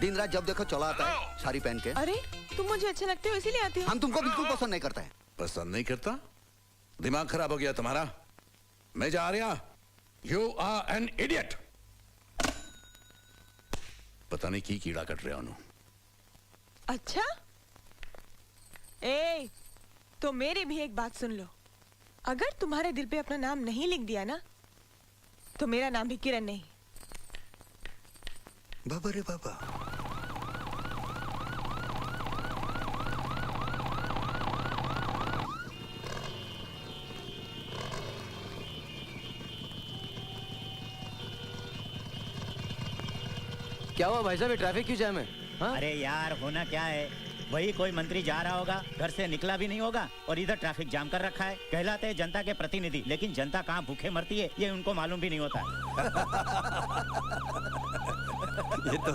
दिन रात जब देखो चला आता है साड़ी पहन के। अरे तुम मुझे अच्छे लगते हो इसीलिए आती हो। हम तुमको बिल्कुल पसंद नहीं करते हैं। पसंद नहीं करता? दिमाग खराब हो गया तुम्हारा? मैं जा रहा, यू आर एन इडियट। पता नहीं की कीड़ा कट रहा हूं। अच्छा ए, तो मेरी भी एक बात सुन लो। अगर तुम्हारे दिल पे अपना नाम नहीं लिख दिया ना, तो मेरा नाम भी किरण नहीं। बाबा रे बाबा। क्या हुआ भाई साहब, ये ट्रैफिक क्यों जाम है? हाँ? अरे यार होना क्या है, वही कोई मंत्री जा रहा होगा, घर से निकला भी नहीं होगा और इधर ट्रैफिक जाम कर रखा है। कहलाते हैं जनता के प्रतिनिधि, लेकिन जनता कहाँ भूखे मरती है ये उनको मालूम भी नहीं होता है। ये तो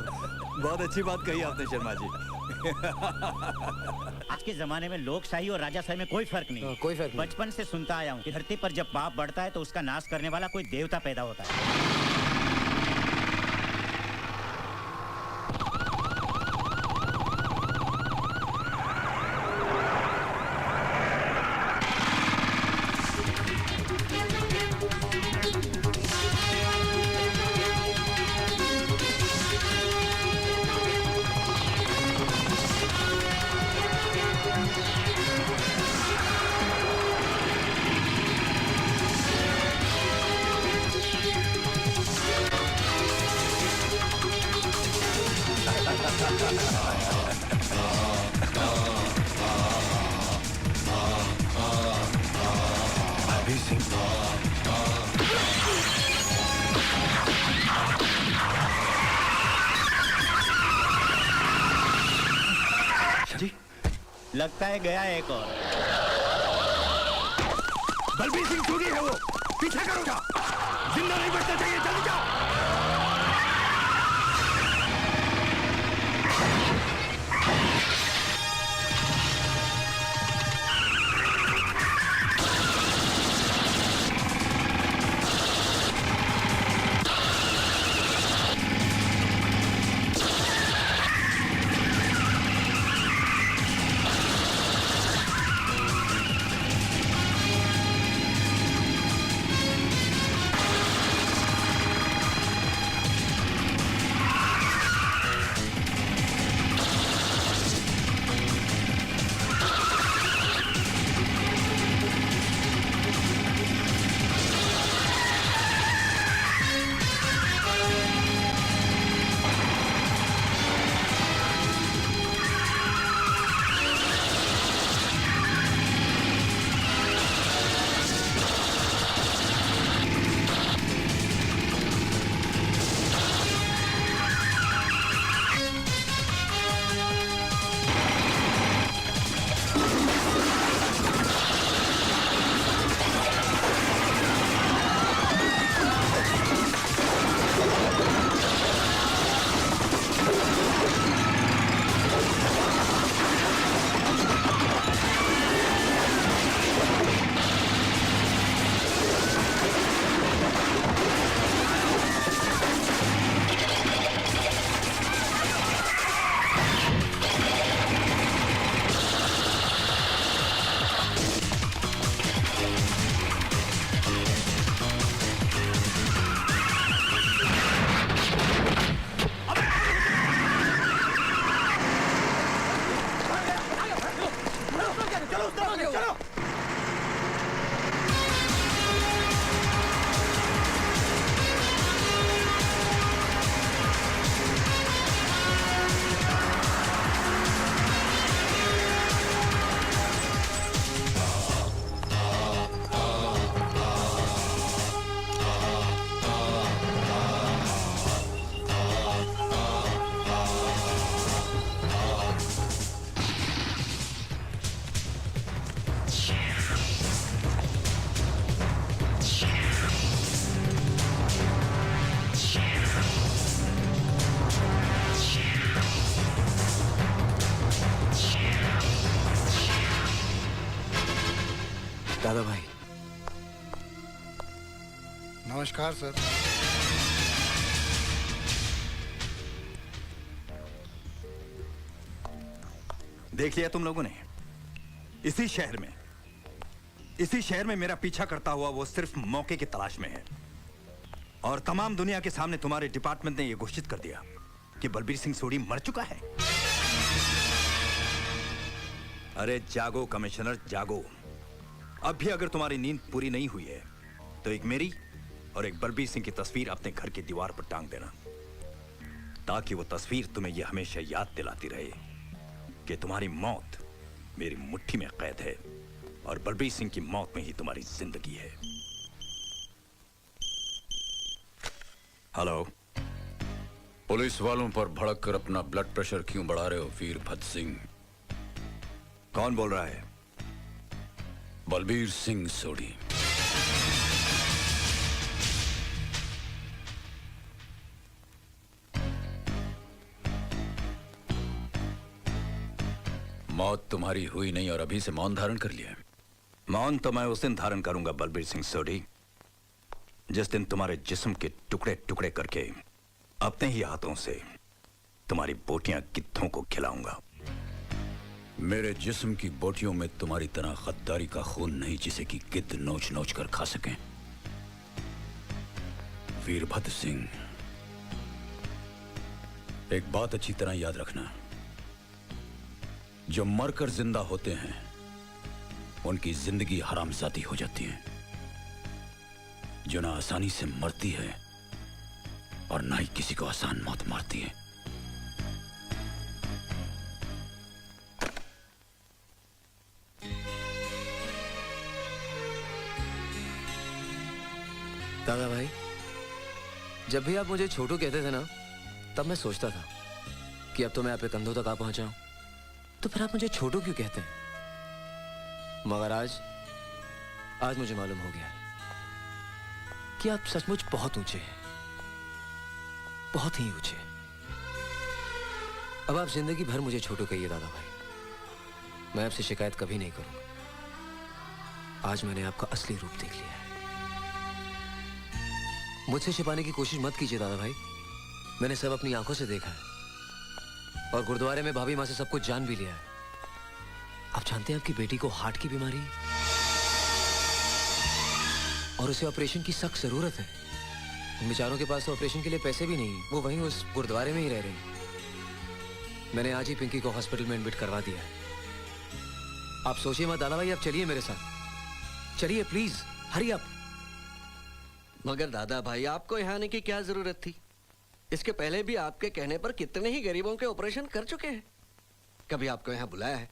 बहुत अच्छी बात कही आपने शर्मा जी। आज के जमाने में लोकशाही और राजाशाही में कोई फर्क नहीं। कोई फर्क नहीं। बचपन से सुनता आया हूँ कि धरती पर जब पाप बढ़ता है तो उसका नाश करने वाला कोई देवता पैदा होता है। लगता है गया एक और। बलबीर सिंह चूरी है वो, पीछा करूंगा। जिंदा नहीं बचना चाहिए, जल्दी जाओ। दादा भाई। नमस्कार सर। देख लिया तुम लोगों ने? इसी शहर में मेरा पीछा करता हुआ वो सिर्फ मौके की तलाश में है, और तमाम दुनिया के सामने तुम्हारे डिपार्टमेंट ने यह घोषित कर दिया कि बलबीर सिंह सोडी मर चुका है। अरे जागो कमिश्नर, जागो। अब भी अगर तुम्हारी नींद पूरी नहीं हुई है तो एक मेरी और एक बलबीर सिंह की तस्वीर अपने घर की दीवार पर टांग देना, ताकि वो तस्वीर तुम्हें यह हमेशा याद दिलाती रहे कि तुम्हारी मौत मेरी मुट्ठी में कैद है और बलबीर सिंह की मौत में ही तुम्हारी जिंदगी है। हेलो। पुलिस वालों पर भड़क कर अपना ब्लड प्रेशर क्यों बढ़ा रहे हो वीरभद्र सिंह? कौन बोल रहा है? बलबीर सिंह सोडी। मौत तुम्हारी हुई नहीं और अभी से मौन धारण कर लिया। मौन तो मैं उस दिन धारण करूंगा बलबीर सिंह सोडी, जिस दिन तुम्हारे जिस्म के टुकड़े टुकड़े करके अपने ही हाथों से तुम्हारी बोटियां गिद्धों को खिलाऊंगा। मेरे जिस्म की बोटियों में तुम्हारी तरह गद्दारी का खून नहीं जिसे कि गिद्ध नोच नोच कर खा सकें। वीरभद्र सिंह, एक बात अच्छी तरह याद रखना, जो मरकर जिंदा होते हैं उनकी जिंदगी हरामजादी हो जाती है, जो ना आसानी से मरती है और ना ही किसी को आसान मौत मारती है। दादा भाई, जब भी आप मुझे छोटू कहते थे ना, तब मैं सोचता था कि अब तो मैं आपके कंधों तक आ पहुंचा हूं, तो फिर आप मुझे छोटू क्यों कहते हैं? मगर आज मुझे मालूम हो गया कि आप सचमुच बहुत ऊंचे हैं, बहुत ही ऊंचे। अब आप जिंदगी भर मुझे छोटू कहिए दादा भाई, मैं आपसे शिकायत कभी नहीं करूंगा। आज मैंने आपका असली रूप देख लिया है। मुझसे छिपाने की कोशिश मत कीजिए दादा भाई, मैंने सब अपनी आंखों से देखा है, और गुरुद्वारे में भाभी मां से सब कुछ जान भी लिया है। आप जानते हैं आपकी बेटी को हार्ट की बीमारी और उसे ऑपरेशन की सख्त जरूरत है। उन बेचारों के पास तो ऑपरेशन के लिए पैसे भी नहीं, वो वहीं उस गुरुद्वारे में ही रह रहे हैं। मैंने आज ही पिंकी को हॉस्पिटल में एडमिट करवा दिया है। आप सोचिए मत दादा भाई, आप चलिए मेरे साथ, चलिए प्लीज, हरी अप। मगर दादा भाई, आपको यहाँ आने की क्या जरूरत थी? इसके पहले भी आपके कहने पर कितने ही गरीबों के ऑपरेशन कर चुके हैं। कभी आपको यहाँ बुलाया है?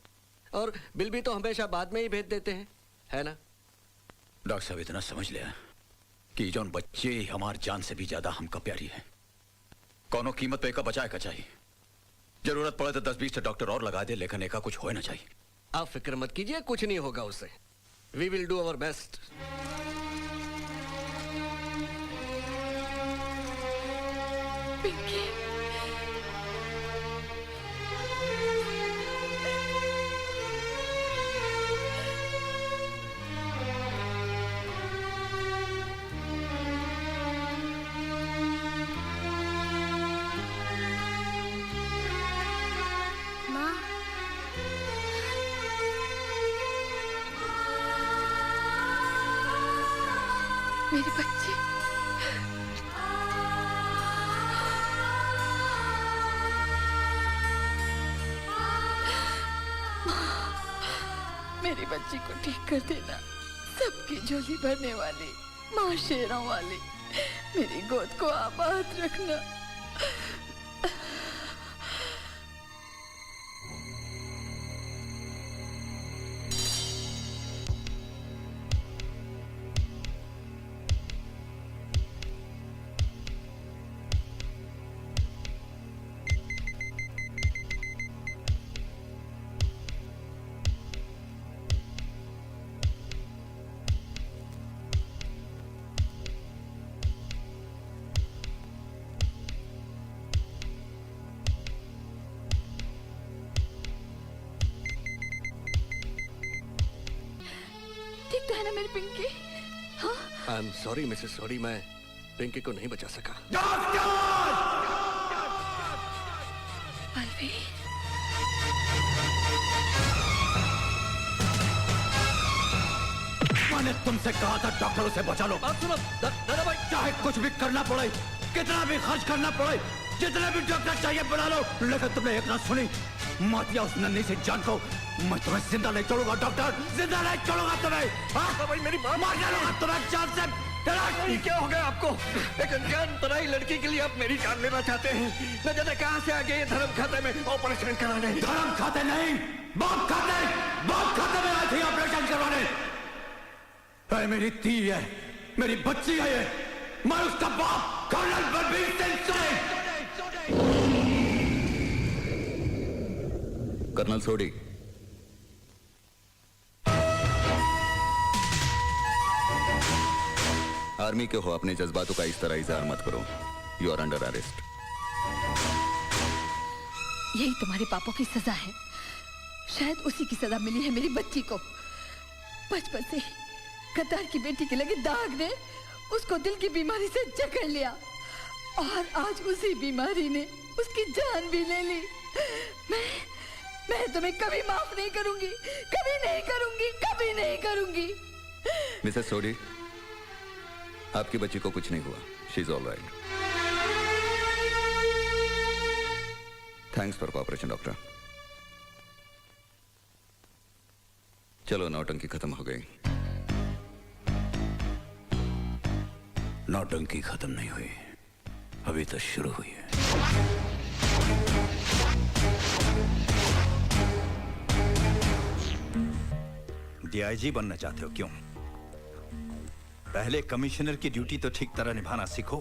और बिल भी तो हमेशा बाद में ही भेज देते हैं, है ना? डॉक्टर साहब, इतना समझ लिया कि जौन बच्चे हमार जान से भी ज्यादा हमका प्यारी है, कौनो कीमत पे का बचाए का चाहिए। जरूरत पड़े तो 10-20 डॉक्टर और लगा दे, लेकिन एका कुछ होना चाहिए। आप फिक्र मत कीजिए, कुछ नहीं होगा उससे। We will do our best. Pinky, माँ, मेरी बच्ची, मेरी बच्ची को ठीक कर देना। सबकी झोली भरने वाली माँ शेरों वाली, मेरी गोद को आबाद रखना। ठीक तो है ना मेरी पिंकी? हाँ? I am sorry Mrs sorry, मैं पिंकी को नहीं बचा सका। बलबीर, मैंने तुमसे कहा था डॉक्टरों से बचा लो। बात सुनो दादा भाई। चाहे कुछ भी करना पड़े, कितना भी खर्च करना पड़े, जितने भी डॉक्टर चाहिए बुला लो, लेकिन तुमने एक ना सुनी। मत या उस नन्ही से जान को, मैं तुम्हें जिंदा नहीं छोड़ूंगा डॉक्टर, जिंदा नहीं छोड़ूंगा तुम्हें। हाँ? भाई मेरी बात मार डालूंगा तुम्हें जान से। ये क्या हो गया आपको? एक अनजान पराई लड़की के लिए आप मेरी जान लेना चाहते हैं? न जाने कहां से आ गए धर्म खाते में ऑपरेशन कराने। धर्म खाते नहीं, बाप खाते में आई थी ऑपरेशन करवाने। अरे मेरी धी है, मेरी बच्ची है ये, मैं उसका बाप कर्नल बलबीर सिंह सोडी। कर्नल सोडी, आर्मी के हो, अपने जज्बातों का इस तरह इजहार मत करो। You are under arrest. यही तुम्हारे पापों की सजा है। शायद उसी की सजा मिली है मेरी बच्ची को। बचपन से ही गद्दार की बेटी के लगे दाग ने उसको दिल की बीमारी से जकड़ लिया और आज उसी बीमारी ने उसकी जान भी ले ली। मैं तुम्हें कभी माफ नहीं करूंगी, कभी नहीं करूंगी, कभी नहीं करूंगी। मिसेस सोडी, आपकी बच्ची को कुछ नहीं हुआ। She is all right. Thanks for cooperation doctor. चलो, नौटंकी खत्म हो गई। नौटंकी खत्म नहीं हुई, अभी तो शुरू हुई है। डीआईजी बनना चाहते हो क्यों? पहले कमिश्नर की ड्यूटी तो ठीक तरह निभाना सीखो।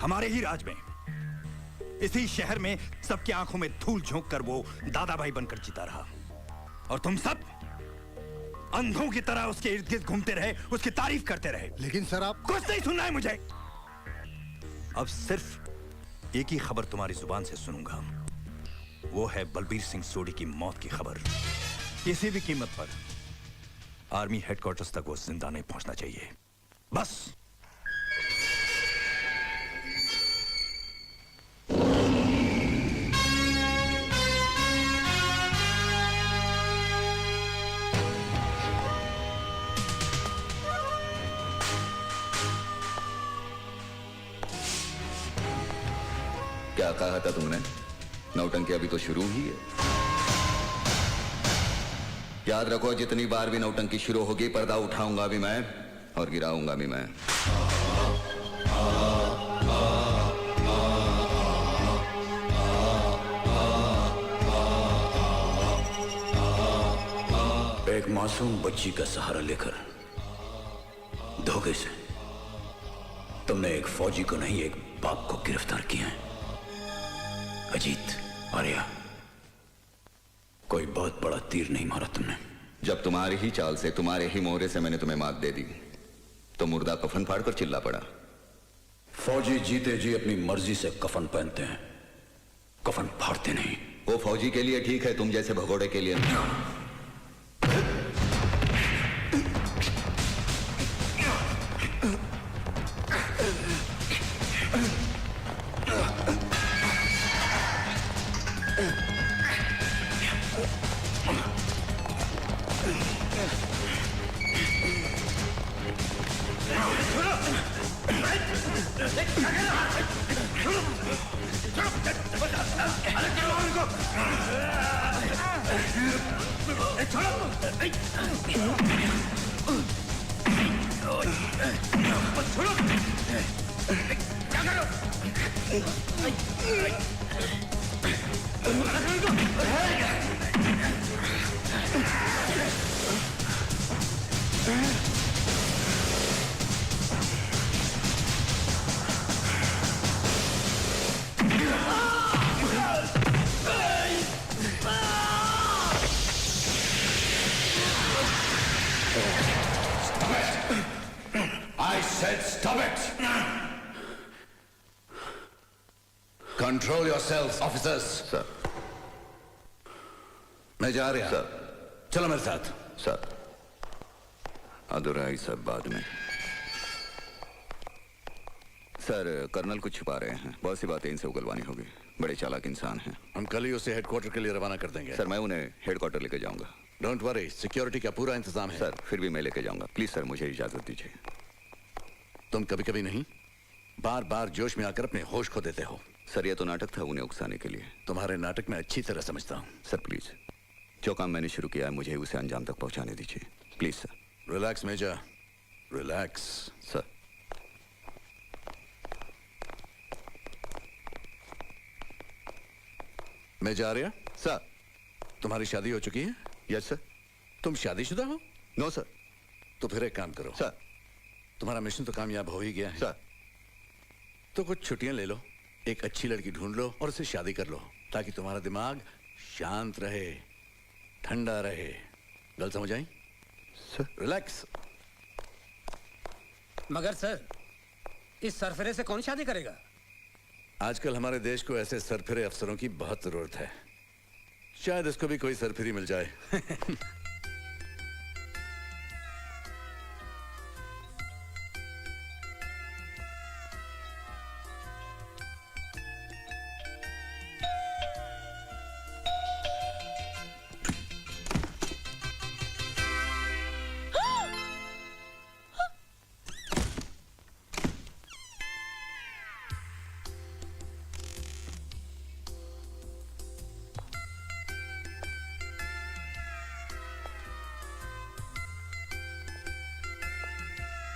हमारे ही राज में, इसी शहर में सबकी आंखों में धूल झोंक कर वो दादा भाई बनकर जीता रहा, और तुम सब अंधों की तरह उसके इर्द गिर्द घूमते रहे, उसकी तारीफ करते रहे। लेकिन सर, आप कुछ नहीं सुनना है मुझे। अब सिर्फ एक ही खबर तुम्हारी जुबान से सुनूंगा, वो है बलबीर सिंह सोडी की मौत की खबर। किसी भी कीमत पर आर्मी हेडक्वार्टर्स तक वो जिंदा नहीं पहुंचना चाहिए, बस। क्या कहा था तुमने? नौटंकी अभी तो शुरू ही है। याद रखो, जितनी बार भी नौटंकी शुरू होगी, पर्दा उठाऊंगा भी मैं और गिराऊंगा भी मैं। एक मासूम बच्ची का सहारा लेकर धोखे से तुमने एक फौजी को नहीं, एक बाप को गिरफ्तार किया है। अजीत, आर्या, कोई बहुत बड़ा तीर नहीं मारा तुमने। जब तुम्हारी ही चाल से, तुम्हारे ही मोहरे से मैंने तुम्हें मात दे दी, तो मुर्दा कफन फाड़ कर चिल्ला पड़ा। फौजी जीते जी अपनी मर्जी से कफन पहनते हैं, कफन फाड़ते नहीं। वो फौजी के लिए ठीक है, तुम जैसे भगोड़े के लिए नहीं। I said stop it! Control yourselves, officers. Sir, मैं जा रहा। सर, चलो मेरे साथ। सर, अधूरा सब बाद में। सर, कर्नल कुछ छुपा रहे हैं, बहुत सी बातें इनसे उगलवानी होगी। बड़े चालाक इंसान हैं। हम कल ही उसे हेडक्वार्टर के लिए रवाना कर देंगे। सर, मैं उन्हें हेडक्वार्टर लेकर जाऊंगा। डोंट वरी, सिक्योरिटी का पूरा इंतजाम है। सर फिर भी मैं लेके जाऊंगा, प्लीज सर मुझे इजाजत दीजिए। तुम कभी कभी नहीं, बार बार जोश में आकर अपने होश खो देते हो। सर ये तो नाटक था उन्हें उकसाने के लिए। तुम्हारे नाटक में अच्छी तरह समझता हूँ। सर प्लीज, जो काम मैंने शुरू किया है मुझे उसे अंजाम तक पहुंचाने दीजिए, please sir. Relax major, relax. Sir major Arya, sir. तुम्हारी शादी हो चुकी है? Yes sir. तुम शादीशुदा हो? No sir. तो फिर एक काम करो सर। तुम्हारा मिशन तो कामयाब हो ही गया है सर। तो कुछ छुट्टियां ले लो, एक अच्छी लड़की ढूंढ लो और उससे शादी कर लो, ताकि तुम्हारा दिमाग शांत रहे, ठंडा रहे। गल समझ आई? सर। रिलैक्स। मगर सर, इस सरफरे से कौन शादी करेगा? आजकल हमारे देश को ऐसे सरफिरे अफसरों की बहुत जरूरत है। शायद इसको भी कोई सरफिरी मिल जाए।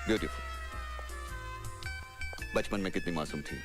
ब्यूटीफुल। बचपन में कितनी मासूम थी,